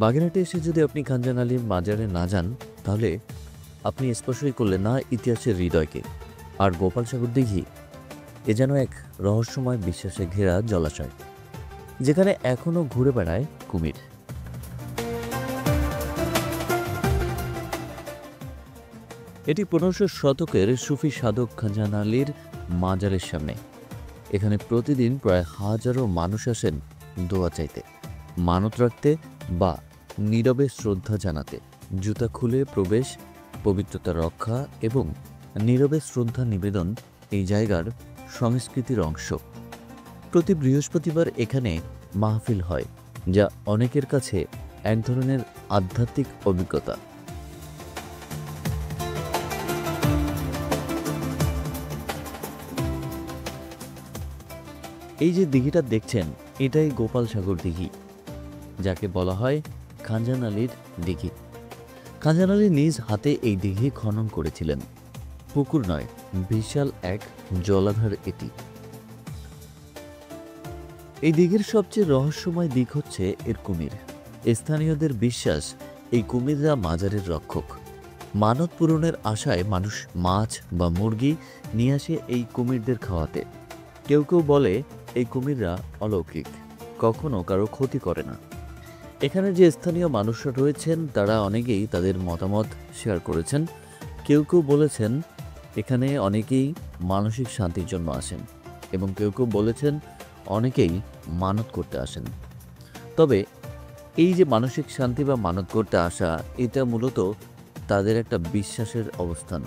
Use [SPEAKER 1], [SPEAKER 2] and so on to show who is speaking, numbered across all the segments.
[SPEAKER 1] বাগেরহাটে এসে যদি আপনি খানজান আলীর মাজারে না যান, তাহলে আপনি স্পর্শই করলেন না ইতিহাসের হৃদয়কে। আর গোপাল সাগর দিঘি এ যেন এক রহস্যময় বিশ্বাসে ঘেরা জলাশয়, যেখানে এখনো ঘুরে বেড়ায় কুমির। এটি 1500 শতকের সুফি সাধক খানজান আলীর মাজারের সামনে। এখানে প্রতিদিন প্রায় হাজারো মানুষ আসেন দোয়া চাইতে, মানত রাখতে বা নীরবে শ্রদ্ধা জানাতে। জুতা খুলে প্রবেশ, পবিত্রতা রক্ষা এবং নীরবে শ্রদ্ধা নিবেদন এই জায়গার সংস্কৃতির অংশ। প্রতি বৃহস্পতিবার এখানে মাহফিল হয়, যা অনেকের কাছে এক ধরনের আধ্যাত্মিক অভিজ্ঞতা। এই যে দিঘিটা দেখছেন, এটাই গোপাল সাগর দিঘি, যাকে বলা হয় খানজান আলীর দিঘি। খানজান আলী নিজ হাতে এই দিঘি খনন করেছিলেন। পুকুর নয়, বিশাল এক জলাধার এটি। এই দিঘির সবচেয়ে রহস্যময় দিক হচ্ছে এর কুমির। স্থানীয়দের বিশ্বাস, এই কুমিররা মাজারের রক্ষক। মানত পূরণের আশায় মানুষ মাছ বা মুরগি নিয়ে আসে এই কুমিরদের খাওয়াতে। কেউ কেউ বলে এই কুমিররা অলৌকিক, কখনো কারো ক্ষতি করে না। এখানে যে স্থানীয় মানুষরা রয়েছেন, তারা অনেকেই তাদের মতামত শেয়ার করেছেন। কেউ কেউ বলেছেন এখানে অনেকেই মানসিক শান্তির জন্য আসেন, এবং কেউ কেউ বলেছেন অনেকেই মানত করতে আসেন। তবে এই যে মানসিক শান্তি বা মানত করতে আসা, এটা মূলত তাদের একটা বিশ্বাসের অবস্থান,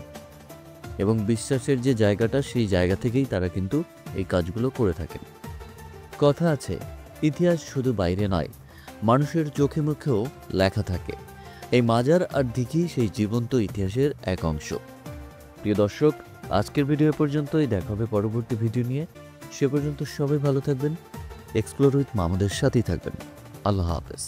[SPEAKER 1] এবং বিশ্বাসের যে জায়গাটা, সেই জায়গা থেকেই তারা কিন্তু এই কাজগুলো করে থাকেন। কথা আছে, ইতিহাস শুধু বাইরে নয়, মানুষের চোখে মুখেও লেখা থাকে। এই মাজার আর দিঘি সেই জীবন্ত ইতিহাসের এক অংশ। প্রিয় দর্শক, আজকের ভিডিও পর্যন্তই। দেখা হবে পরবর্তী ভিডিও নিয়ে। সে পর্যন্ত সবাই ভালো থাকবেন। এক্সপ্লোর উইথ মামুদের সাথেই থাকবেন। আল্লাহ হাফেজ।